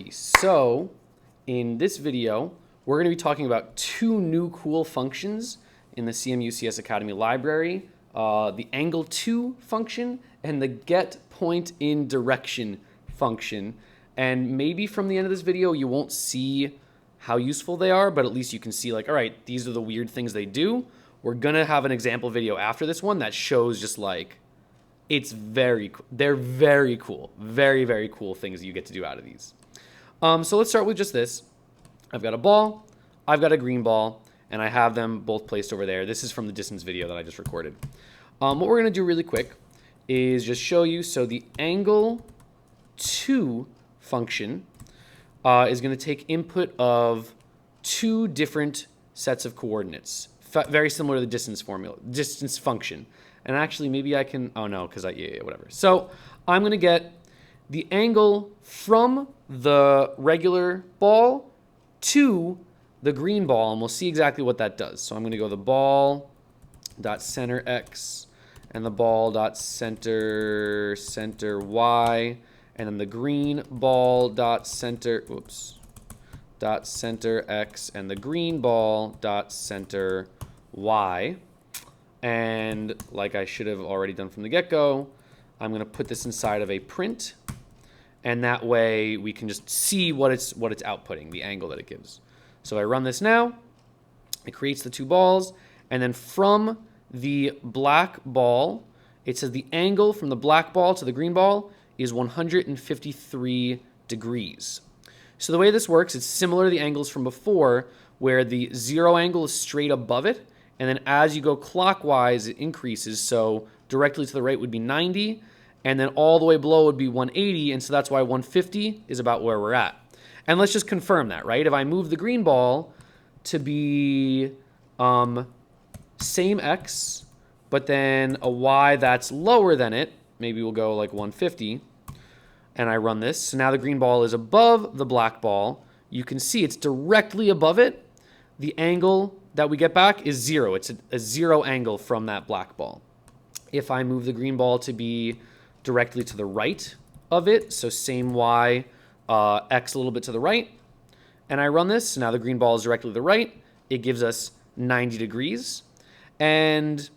Alrighty, so in this video, we're going to be talking about two new cool functions in the CMU CS Academy library, the angleTo function and the getPointInDirection function. And maybe from the end of this video, you won't see how useful they are, but at least you can see like, all right, these are the weird things they do. We're going to have an example video after this one that shows just like, they're very cool. Very, very cool things you get to do out of these. So let's start with just this. I've got a ball, I've got a green ball, and I have them both placed over there. This is from the distance video that I just recorded. What we're gonna do really quick is just show you, so the angleTo function is gonna take input of two different sets of coordinates, very similar to the distance function. And actually, maybe I can, oh no, because yeah, whatever. So I'm going to get the angle from the regular ball to the green ball, and we'll see exactly what that does. So I'm going to go the ball dot center x and the ball dot center y, and then the green ball dot center x and the green ball dot center y. And like I should have already done from the get-go, I'm going to put this inside of a print, and that way we can just see what it's outputting, the angle that it gives. So I run this now, it creates the two balls, and then from the black ball, it says the angle from the black ball to the green ball is 153 degrees. So the way this works, it's similar to the angles from before, where the zero angle is straight above it, and then as you go clockwise, it increases. So directly to the right would be 90, and then all the way below would be 180, and so that's why 150 is about where we're at. And let's just confirm that, right? If I move the green ball to be same x, but then a y that's lower than it, maybe we'll go like 150, and I run this. So now the green ball is above the black ball. You can see it's directly above it. The angle that we get back is zero. It's a zero angle from that black ball. If I move the green ball to be directly to the right of it, so same y, x a little bit to the right, and I run this, so now the green ball is directly to the right, it gives us 90 degrees. And,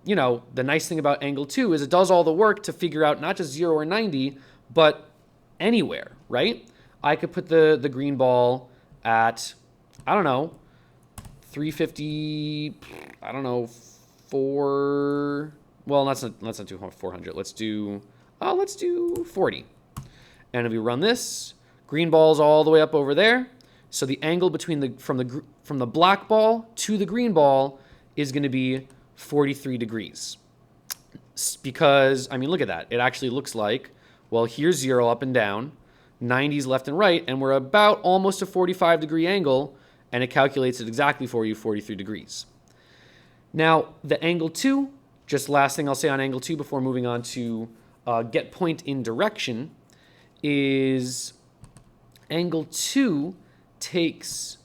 you know, the nice thing about angleTo is it does all the work to figure out not just 0 or 90, but anywhere, right? I could put the green ball at, I don't know, 350, I don't know, 4, well, let's not do 400. Let's do 40. And if we run this, green ball's all the way up over there. So the angle between from the black ball to the green ball is going to be 43 degrees. Because, I mean, look at that. It actually looks like, well, here's 0 up and down, 90s left and right, and we're about almost a 45 degree angle, and it calculates it exactly for you, 43 degrees. Now, the angleTo, just last thing I'll say on angleTo before moving on to getPointInDirection, is angleTo takes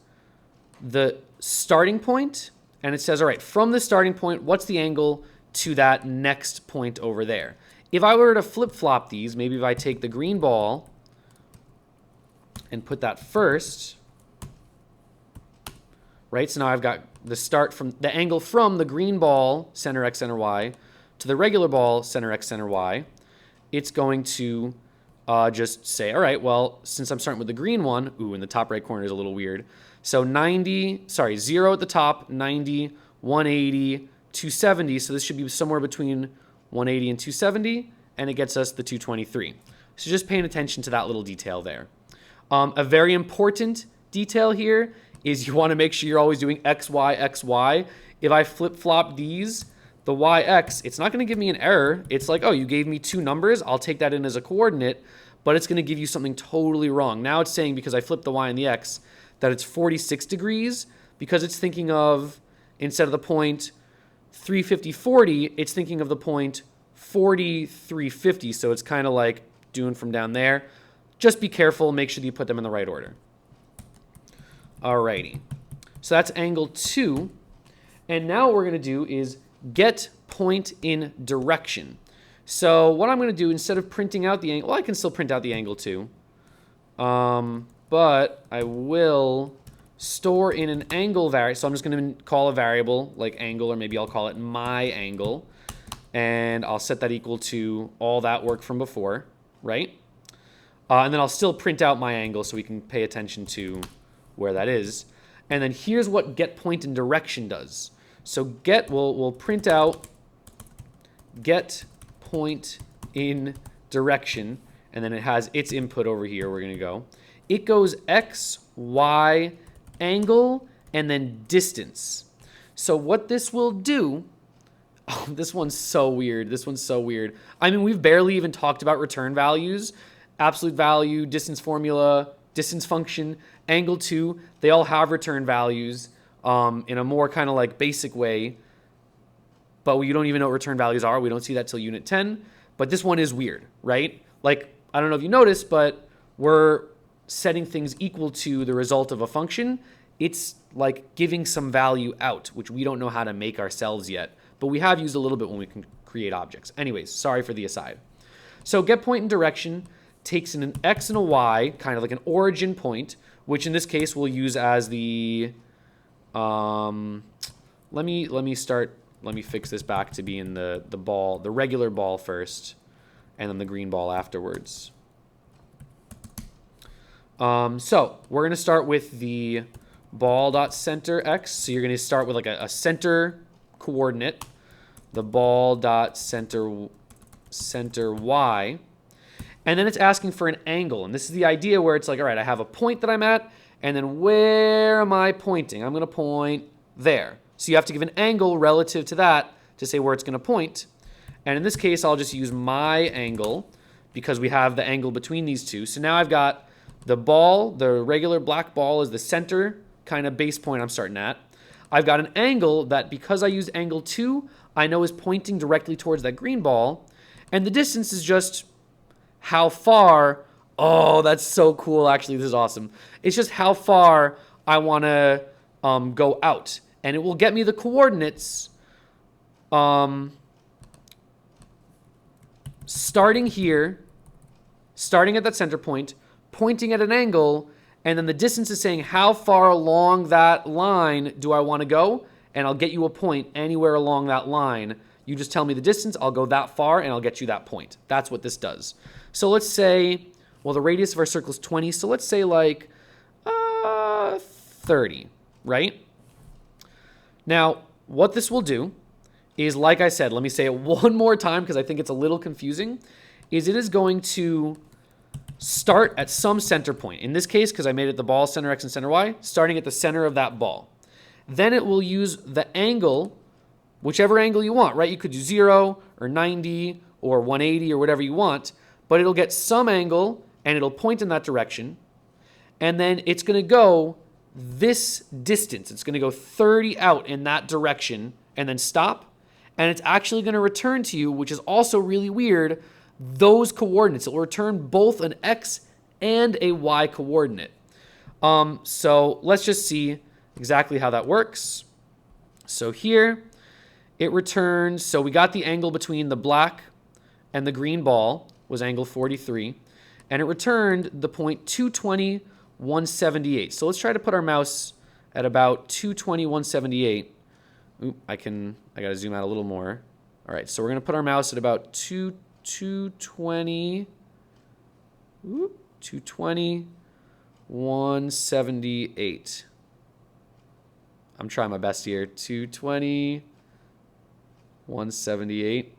the starting point, and it says, all right, from the starting point, what's the angle to that next point over there? If I were to flip-flop these, maybe if I take the green ball and put that first, right? So now I've got the start from the angle from the green ball, center x, center y, to the regular ball, center x, center y. It's going to just say, all right, well, since I'm starting with the green one, ooh, in the top right corner is a little weird. So 0 at the top, 90, 180, 270. So this should be somewhere between 180 and 270, and it gets us the 223. So just paying attention to that little detail there. A very important detail here is you want to make sure you're always doing x, y, x, y. If I flip-flop these, the y, x, it's not going to give me an error. It's like, oh, you gave me two numbers. I'll take that in as a coordinate, but it's going to give you something totally wrong. Now it's saying, because I flipped the y and the x, that it's 46 degrees, because it's thinking of, instead of the point 350, 40, it's thinking of the point 40, 350. So it's kind of like doing from down there. Just be careful. Make sure that you put them in the right order. Alrighty, so that's angleTo, and now what we're going to do is getPointInDirection. So what I'm going to do, instead of printing out the angle, well, I can still print out the angleTo. but I will store in an angle variable. So I'm just going to call a variable like angle, or maybe I'll call it my angle. And I'll set that equal to all that work from before, right? And then I'll still print out my angle so we can pay attention to where that is. And then here's what getPointInDirection does. So we'll print out getPointInDirection, and then it has its input over here. We're going to go. It goes x, y, angle, and then distance. So what this will do, oh, this one's so weird. This one's so weird. I mean, we've barely even talked about return values. Absolute value, distance formula, distance function, angleTo, they all have return values in a more kind of like basic way. But you don't even know what return values are. We don't see that till unit 10. But this one is weird, right? Like, I don't know if you noticed, but we're setting things equal to the result of a function. It's like giving some value out, which we don't know how to make ourselves yet. But we have used a little bit when we can create objects. Anyways, sorry for the aside. So getPointInDirection takes in an x and a y, kind of like an origin point, which in this case we'll use as the, let me fix this back to be in the ball, the regular ball first, and then the green ball afterwards. So we're going to start with the ball.center x. So you're going to start with like a center coordinate, the ball.center y. And then it's asking for an angle. And this is the idea where it's like, all right, I have a point that I'm at, and then where am I pointing? I'm going to point there. So you have to give an angle relative to that to say where it's going to point. And in this case, I'll just use my angle because we have the angle between these two. So now I've got the ball, the regular black ball is the center kind of base point I'm starting at. I've got an angle that, because I used angleTo, I know is pointing directly towards that green ball. And the distance is just how far, oh, that's so cool, actually, this is awesome. It's just how far I want to go out. And it will get me the coordinates starting here, starting at that center point, pointing at an angle, and then the distance is saying how far along that line do I want to go, and I'll get you a point anywhere along that line. You just tell me the distance, I'll go that far, and I'll get you that point. That's what this does. So let's say, well, the radius of our circle is 20, so let's say like 30, right? Now, what this will do is, like I said, let me say it one more time because I think it's a little confusing, is it is going to start at some center point. In this case, because I made it the ball, center x and center y, starting at the center of that ball. Then it will use the angle, whichever angle you want, right? You could do 0 or 90 or 180 or whatever you want, but it'll get some angle and it'll point in that direction. And then it's going to go this distance. It's going to go 30 out in that direction and then stop. And it's actually going to return to you, which is also really weird, those coordinates. It will return both an x and a y coordinate. So let's just see exactly how that works. So here it returns, so we got the angle between the black and the green ball was angle 43, and it returned the point 220, 178. So let's try to put our mouse at about 220, 178. Oop, I got to zoom out a little more. All right, so we're going to put our mouse at about 220, 178. I'm trying my best here. 220, 178.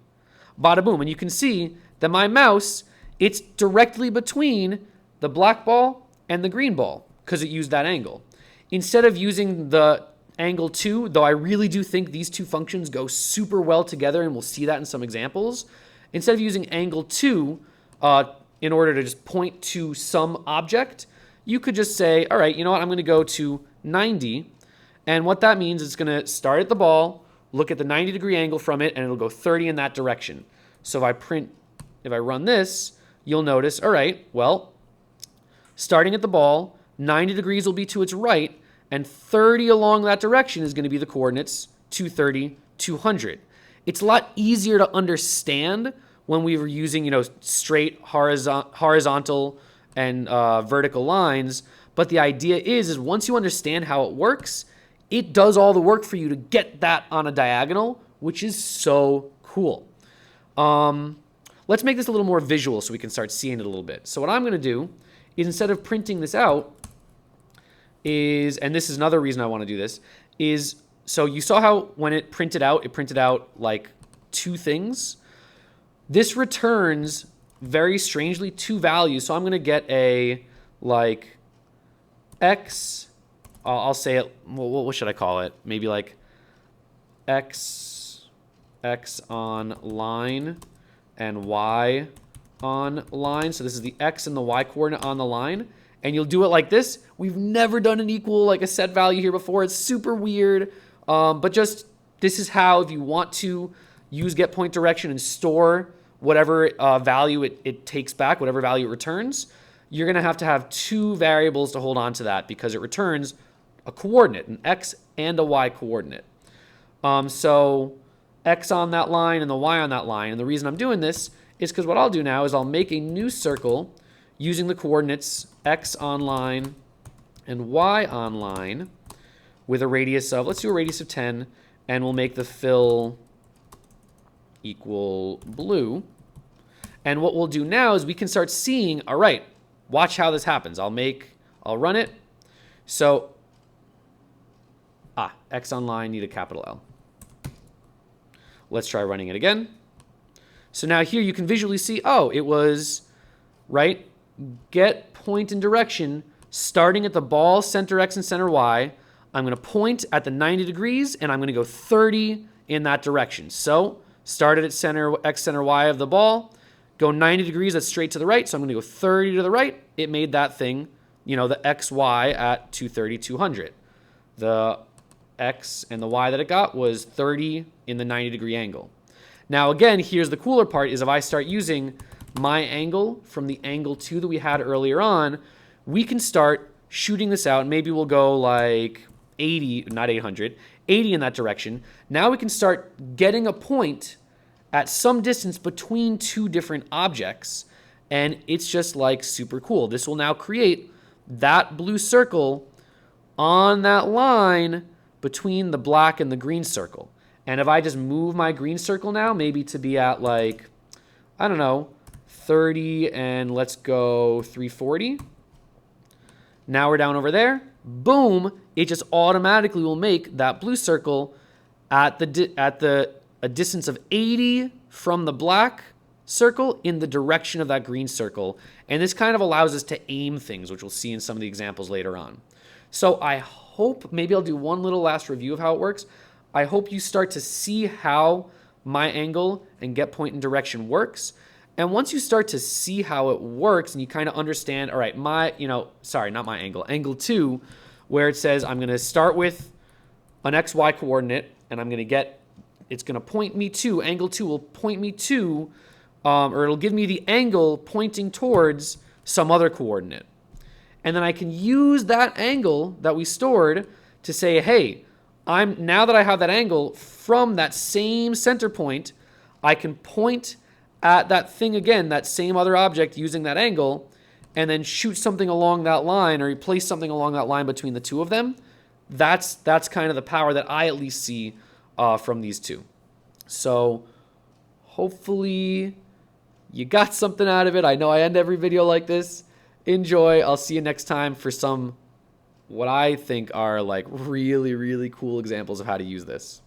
Bada boom. And you can see that my mouse, it's directly between the black ball and the green ball because it used that angle. Instead of using the angleTo, though I really do think these two functions go super well together, and we'll see that in some examples. Instead of using angleTo in order to just point to some object, you could just say, all right, you know what, I'm going to go to 90. And what that means is it's going to start at the ball, look at the 90-degree angle from it, and it'll go 30 in that direction. So if I run this, you'll notice, all right, well, starting at the ball, 90 degrees will be to its right, and 30 along that direction is going to be the coordinates 230, 200. It's a lot easier to understand when we were using, straight, horizontal, and vertical lines. But the idea is once you understand how it works, it does all the work for you to get that on a diagonal, which is so cool. Let's make this a little more visual so we can start seeing it a little bit. So what I'm going to do is, instead of printing this out, and this is another reason I want to do this, is so you saw how when it printed out like two things. This returns very strangely two values. So I'm going to get a like x, I'll say it, well, what should I call it? Maybe like x on line and y on line. So this is the x and the y coordinate on the line. And you'll do it like this. We've never done an equal, like a set value here before. It's super weird. But just, this is how, if you want to use getPointDirection and store whatever value it takes back, whatever value it returns, you're going to have two variables to hold on to that because it returns a coordinate, an x and a y coordinate. So x on that line and the y on that line. And the reason I'm doing this is because what I'll do now is I'll make a new circle using the coordinates x on line and y on line with a radius of, let's do a radius of 10, and we'll make the fill equal blue. And what we'll do now is we can start seeing, all right, watch how this happens. I'll run it. So, x on line, need a capital L. Let's try running it again. So now here you can visually see, oh, it was, right, getPointInDirection starting at the ball center x and center y. I'm going to point at the 90 degrees and I'm going to go 30 in that direction. So started at center x, center y of the ball, go 90 degrees, that's straight to the right. So I'm going to go 30 to the right. It made that thing, the xy at 230, 200. The x and the y that it got was 30 in the 90 degree angle. Now again, here's the cooler part is if I start using my angle from the angleTo that we had earlier on, we can start shooting this out. Maybe we'll go like 80, not 800, 80 in that direction. Now we can start getting a point at some distance between two different objects. And it's just like super cool. This will now create that blue circle on that line between the black and the green circle. And if I just move my green circle now, maybe to be at like, I don't know, 30 and let's go 340. Now we're down over there. Boom, it just automatically will make that blue circle at a distance of 80 from the black circle in the direction of that green circle. And this kind of allows us to aim things, which we'll see in some of the examples later on. So I hope, maybe I'll do one little last review of how it works. I hope you start to see how my angle and getPointInDirection works. And once you start to see how it works and you kind of understand, all right, angleTo, where it says I'm going to start with an XY coordinate and I'm going to get, it's going to point me to, angleTo will point me to, or it'll give me the angle pointing towards some other coordinate. And then I can use that angle that we stored to say, hey, now that I have that angle from that same center point, I can point at that thing again, that same other object using that angle, and then shoot something along that line or place something along that line between the two of them. That's kind of the power that I at least see from these two. So hopefully you got something out of it. I know I end every video like this. Enjoy. I'll see you next time for some what I think are like really, really cool examples of how to use this.